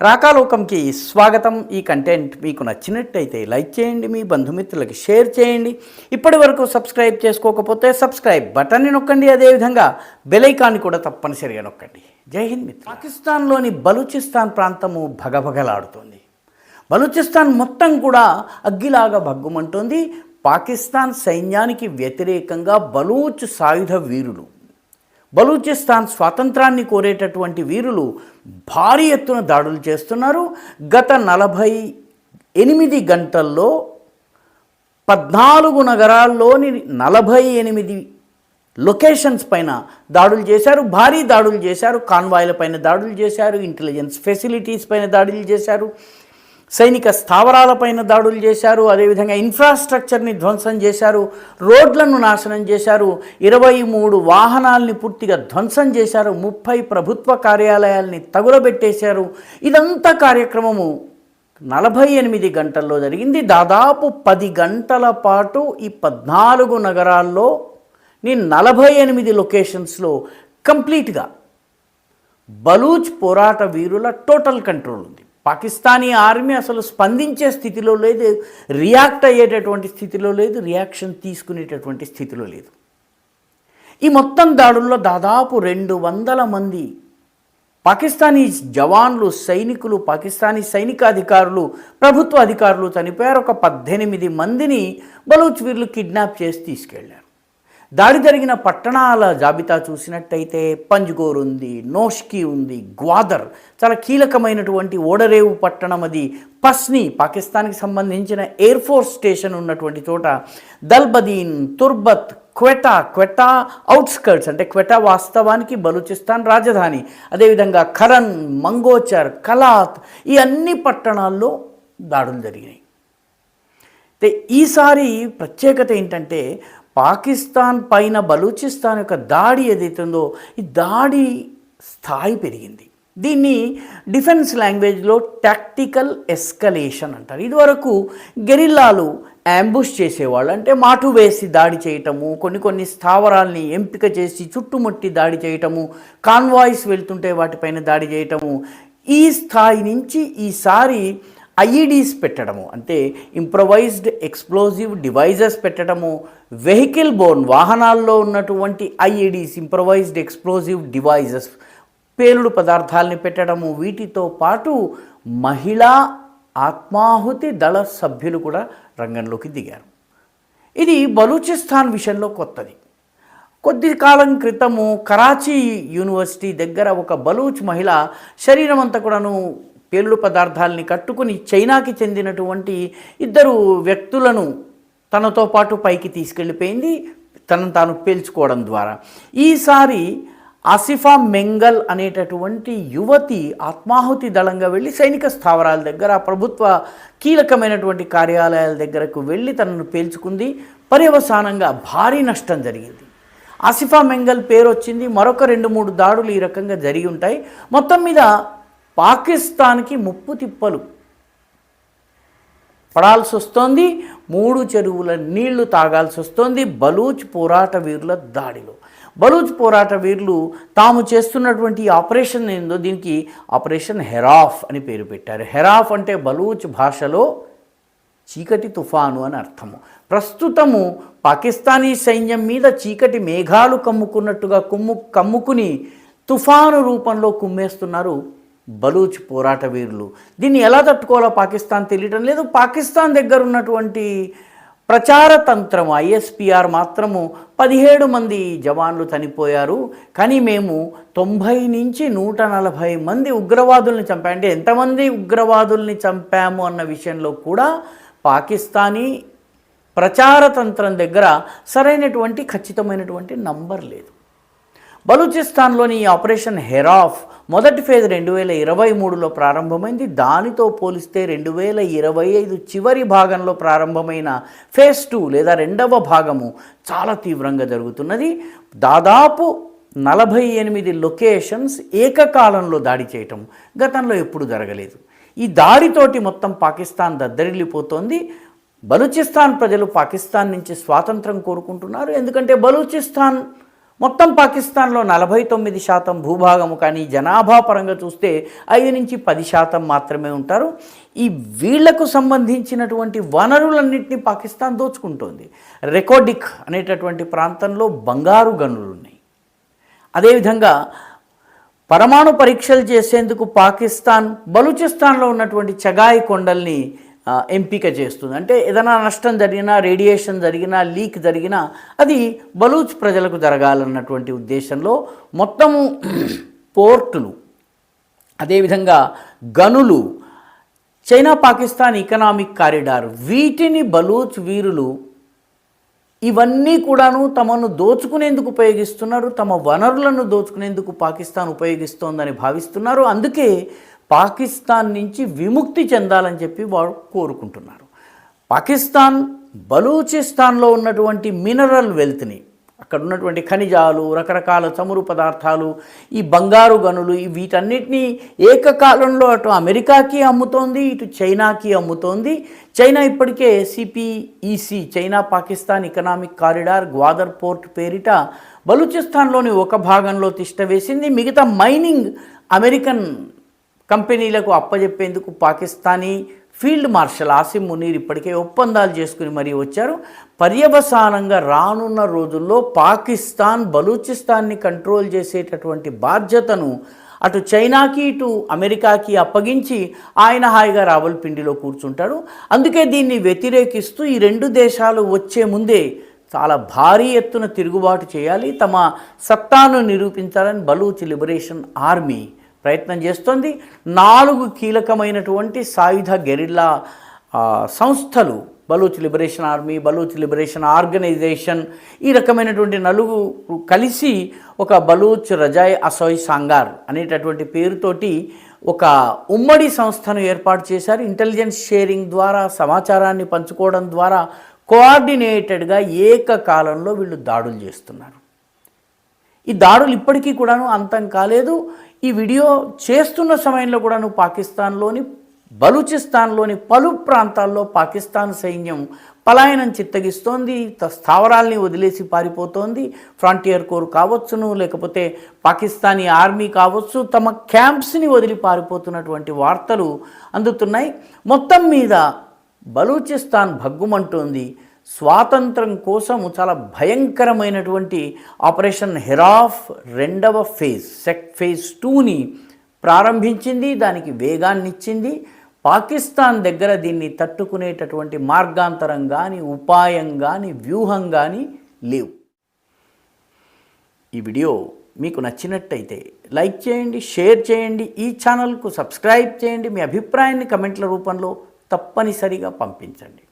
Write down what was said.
రాకాలోకంకి స్వాగతం. ఈ కంటెంట్ మీకు నచ్చినట్టయితే లైక్ చేయండి, మీ బంధుమిత్రులకి షేర్ చేయండి. ఇప్పటి వరకు సబ్స్క్రైబ్ చేసుకోకపోతే సబ్స్క్రైబ్ బటన్ని నొక్కండి, అదేవిధంగా బెల్ ఐకాన్ని కూడా తప్పనిసరిగా నొక్కండి. జై హింద్ మిత్రులు. పాకిస్తాన్లోని బలూచిస్తాన్ ప్రాంతము భగభగలాడుతోంది. బలూచిస్తాన్ మొత్తం కూడా అగ్గిలాగా భగ్గుమంటోంది. పాకిస్తాన్ సైన్యానికి వ్యతిరేకంగా బలూచ్ సాయుధ వీరులు, బలూచిస్తాన్ స్వాతంత్రాన్ని కోరేటటువంటి వీరులు భారీ ఎత్తున దాడులు చేస్తున్నారు. గత 48 గంటల్లో 14 నగరాల్లోని 48 లొకేషన్స్ పైన దాడులు చేశారు, భారీ దాడులు చేశారు. కాన్వాయ్ల పైన దాడులు చేశారు, ఇంటెలిజెన్స్ ఫెసిలిటీస్ పైన దాడులు చేశారు, సైనిక స్థావరాలపైన దాడులు చేశారు, అదేవిధంగా ఇన్ఫ్రాస్ట్రక్చర్ని ధ్వంసం చేశారు, రోడ్లను నాశనం చేశారు, 23 వాహనాల్ని పూర్తిగా ధ్వంసం చేశారు, 30 ప్రభుత్వ కార్యాలయాల్ని తగులబెట్టేశారు. ఇదంతా కార్యక్రమము 48 గంటల్లో జరిగింది. దాదాపు 10 గంటల పాటు ఈ 14 నగరాల్లో 48 లొకేషన్స్లో కంప్లీట్గా బలూచ్ పోరాట వీరుల టోటల్ కంట్రోల్ ఉంది. పాకిస్తానీ ఆర్మీ అసలు స్పందించే స్థితిలో లేదు, రియాక్ట్ అయ్యేటటువంటి స్థితిలో లేదు, రియాక్షన్ తీసుకునేటటువంటి స్థితిలో లేదు. ఈ మొత్తం దాడుల్లో దాదాపు 200 మంది పాకిస్తానీ జవాన్లు, సైనికులు, పాకిస్తానీ సైనికాధికారులు, ప్రభుత్వ అధికారులు చనిపోయారు. ఒక 18 మందిని బలూచ్ వీరులు కిడ్నాప్ చేసి తీసుకెళ్లారు. దాడి జరిగిన పట్టణాల జాబితా చూసినట్టయితే పంజ్గోర్ ఉంది, నోష్కి ఉంది, గ్వాదర్ చాలా కీలకమైనటువంటి ఓడరేవు పట్టణం, అది పస్నీ పాకిస్తాన్కి సంబంధించిన ఎయిర్ ఫోర్స్ స్టేషన్ ఉన్నటువంటి చోట, దల్బదీన్, తుర్బత్, క్వెటా అవుట్స్కర్ట్స్ అంటే క్వెటా వాస్తవానికి బలూచిస్తాన్ రాజధాని, అదేవిధంగా ఖరన్, మంగోచర్, కలాత్, ఈ అన్ని పట్టణాల్లో దాడులు జరిగినాయి. ఈసారి ప్రత్యేకత ఏంటంటే పాకిస్తాన్ పైన బలూచిస్తాన్ యొక్క దాడి ఏదైతుందో ఈ దాడి స్థాయి పెరిగింది. దీన్ని డిఫెన్స్ లాంగ్వేజ్లో టాక్టికల్ ఎస్కలేషన్ అంటారు. ఇదివరకు గెరిల్లాలు అంబుష్ చేసేవాళ్ళు, అంటే మాటు వేసి దాడి చేయటము, కొన్ని స్థావరాల్ని ఎంపిక చేసి చుట్టుముట్టి దాడి చేయటము, కాన్వాయ్స్ వెళ్తుంటే వాటిపైన దాడి చేయటము. ఈ స్థాయి నుంచి ఈసారి ఐఈడీస్ పెట్టడము, అంటే ఇంప్రొవైజ్డ్ ఎక్స్ప్లోజివ్ డివైజెస్ పెట్టడము, వెహికల్ బోర్న్ వాహనాల్లో ఉన్నటువంటి ఐఈడీస్ ఇంప్రొవైజ్డ్ ఎక్స్ప్లోజివ్ డివైజెస్, పేలుడు పదార్థాలని పెట్టడము, వీటితో పాటు మహిళా ఆత్మాహుతి దళ సభ్యులు కూడా రంగంలోకి దిగారు. ఇది బలూచిస్తాన్ విషయంలో కొత్తది. కొద్ది కాలం క్రితము కరాచీ యూనివర్సిటీ దగ్గర ఒక బలూచ్ మహిళ శరీరం అంతా కూడాను పేలుడు పదార్థాలని కట్టుకుని చైనాకి చెందినటువంటి 2 వ్యక్తులను తనతో పాటు పైకి తీసుకెళ్ళిపోయింది, తనను తాను పేల్చుకోవడం ద్వారా. ఈసారి ఆసిఫా మెంగల్ అనేటటువంటి యువతి ఆత్మాహుతి దళంగా వెళ్ళి సైనిక స్థావరాల దగ్గర, ప్రభుత్వ కీలకమైనటువంటి కార్యాలయాల దగ్గరకు వెళ్ళి తనను పేల్చుకుంది. పర్యవసానంగా భారీ నష్టం జరిగింది. ఆసిఫా మెంగల్ పేరు వచ్చింది. మరొక 2-3 దాడులు ఈ రకంగా జరిగి ఉంటాయి. మొత్తం మీద పాకిస్తాన్కి ముప్పు తిప్పలు పడాల్సి వస్తోంది. 3 చెరువుల నీళ్లు తాగాల్సి వస్తోంది బలూచ్ పోరాట వీరుల దాడిలో. బలూచ్ పోరాట వీరులు తాము చేస్తున్నటువంటి ఆపరేషన్ ఏందో దీనికి ఆపరేషన్ హెరాఫ్ అని పేరు పెట్టారు. హెరాఫ్ అంటే బలూచ్ భాషలో చీకటి తుఫాను అని అర్థము. ప్రస్తుతము పాకిస్తానీ సైన్యం మీద చీకటి మేఘాలు కమ్ముకున్నట్టుగా కమ్ముకుని తుఫాను రూపంలో కుమ్మేస్తున్నారు బలూచ్ పోరాట వీరులు. దీన్ని ఎలా తట్టుకోవాలో పాకిస్తాన్ తెలియటం లేదు. పాకిస్తాన్ దగ్గర ఉన్నటువంటి ప్రచార తంత్రం ఐఎస్పిఆర్ మాత్రము 17 మంది జవాన్లు చనిపోయారు, కానీ మేము 90 నుంచి 140 మంది ఉగ్రవాదుల్ని చంపాము. అంటే ఎంతమంది ఉగ్రవాదుల్ని చంపాము అన్న విషయంలో కూడా పాకిస్తానీ ప్రచార తంత్రం దగ్గర సరైనటువంటి ఖచ్చితమైనటువంటి నంబర్ లేదు. బలూచిస్తాన్లోని ఈ ఆపరేషన్ హెరాఫ్ మొదటి ఫేజ్ 2023లో ప్రారంభమైంది. దానితో పోలిస్తే 2025 చివరి భాగంలో ప్రారంభమైన ఫేజ్ 2 లేదా 2వ భాగము చాలా తీవ్రంగా జరుగుతున్నది. దాదాపు 48 లొకేషన్స్ ఏకకాలంలో దాడి చేయటం గతంలో ఎప్పుడు జరగలేదు. ఈ దాడితోటి మొత్తం పాకిస్తాన్ దద్దరిల్లిపోతోంది. బలూచిస్తాన్ ప్రజలు పాకిస్తాన్ నుంచి స్వాతంత్రం కోరుకుంటున్నారు. ఎందుకంటే బలూచిస్తాన్ మొత్తం పాకిస్తాన్లో 49% భూభాగము, కానీ జనాభా పరంగా చూస్తే 5-10% మాత్రమే ఉంటారు. ఈ వీళ్లకు సంబంధించినటువంటి వనరులన్నింటినీ పాకిస్తాన్ దోచుకుంటోంది. రెకోడిక్ అనేటటువంటి ప్రాంతంలో బంగారు గనులు ఉన్నాయి. అదేవిధంగా పరమాణు పరీక్షలు చేసేందుకు పాకిస్తాన్ బలూచిస్తాన్లో ఉన్నటువంటి చగాయి కొండల్ని ఎంపిక చేస్తుంది. అంటే ఏదైనా నష్టం జరిగినా, రేడియేషన్ జరిగినా, లీక్ జరిగినా అది బలూచ్ ప్రజలకు జరగాలన్నటువంటి ఉద్దేశంలో మొత్తము పోర్టులు, అదేవిధంగా గనులు, చైనా పాకిస్తాన్ ఎకనామిక్ కారిడార్, వీటిని బలూచ్ వీరులు ఇవన్నీ కూడాను తమను దోచుకునేందుకు ఉపయోగిస్తున్నారు. తమ వనరులను దోచుకునేందుకు పాకిస్తాన్ ఉపయోగిస్తోందని భావిస్తున్నారు. అందుకే పాకిస్తాన్ నుంచి విముక్తి చెందాలని చెప్పి వారు కోరుకుంటున్నారు. పాకిస్తాన్ బలూచిస్తాన్లో ఉన్నటువంటి మినరల్ వెల్త్ని, అక్కడ ఉన్నటువంటి ఖనిజాలు, రకరకాల చమురు పదార్థాలు, ఈ బంగారు గనులు, వీటన్నిటినీ ఏకకాలంలో అటు అమెరికాకి అమ్ముతోంది, ఇటు చైనాకి అమ్ముతోంది. చైనా ఇప్పటికే CPEC, China Pakistan economic corridor, Gwadar port పేరిట బలూచిస్తాన్లోని ఒక భాగంలో తిష్ట వేసింది. మిగతా మైనింగ్ అమెరికన్ కంపెనీలకు అప్పజెప్పేందుకు పాకిస్తానీ ఫీల్డ్ మార్షల్ ఆసిమ్ మునీర్ ఇప్పటికే ఒప్పందాలు చేసుకుని మరీ వచ్చారు. పర్యవసానంగా రానున్న రోజుల్లో పాకిస్తాన్ బలూచిస్తాన్ని కంట్రోల్ చేసేటటువంటి బాధ్యతను అటు చైనాకి ఇటు అమెరికాకి అప్పగించి ఆయన హాయిగా రావల్పిండిలో కూర్చుంటాడు. అందుకే దీన్ని వ్యతిరేకిస్తూ ఈ రెండు దేశాలు వచ్చే ముందే చాలా భారీ ఎత్తున తిరుగుబాటు చేయాలి, తమ సత్తాను నిరూపించాలని బలూచ్ లిబరేషన్ ఆర్మీ ప్రయత్నం చేస్తోంది. 4 కీలకమైనటువంటి సాయుధ గెరిల్లా సంస్థలు, Baloch liberation army, Baloch liberation organisation, ఈ రకమైనటువంటి 4 కలిసి ఒక బలూచ్ రజాయ్ అసోయ్ సాంగార్ అనేటటువంటి పేరుతోటి ఒక ఉమ్మడి సంస్థను ఏర్పాటు చేశారు. ఇంటెలిజెన్స్ షేరింగ్ ద్వారా, సమాచారాన్ని పంచుకోవడం ద్వారా కోఆర్డినేటెడ్గా ఏకకాలంలో వీళ్ళు దాడులు చేస్తున్నారు. ఈ దాడులు ఇప్పటికీ కూడాను అంతం కాలేదు. ఈ వీడియో చేస్తున్న సమయంలో కూడాను పాకిస్తాన్లోని బలూచిస్తాన్లోని పలు ప్రాంతాల్లో పాకిస్తాన్ సైన్యం పలాయనం చిత్తగిస్తోంది, స్థావరాల్ని వదిలేసి పారిపోతోంది. ఫ్రాంటియర్ కోర్ కావచ్చును, లేకపోతే పాకిస్తానీ ఆర్మీ కావచ్చు, తమ క్యాంప్స్ని వదిలి పారిపోతున్నటువంటి వార్తలు అందుతున్నాయి. మొత్తం మీద బలూచిస్తాన్ భగ్గుమంటోంది. స్వాతంత్రం కోసం చాలా భయంకరమైనటువంటి ఆపరేషన్ హెరాఫ్ 2వ ఫేజ్, ఫేజ్ 2ని ప్రారంభించింది, దానికి వేగాన్నిచ్చింది. పాకిస్తాన్ దగ్గర దీన్ని తట్టుకునేటటువంటి మార్గాంతరం కానీ, ఉపాయం కానీ, వ్యూహం కానీ లేవు. ఈ వీడియో మీకు నచ్చినట్టయితే లైక్ చేయండి, షేర్ చేయండి, ఈ ఛానల్కు సబ్స్క్రైబ్ చేయండి. మీ అభిప్రాయాన్ని కమెంట్ల రూపంలో తప్పనిసరిగా పంపించండి.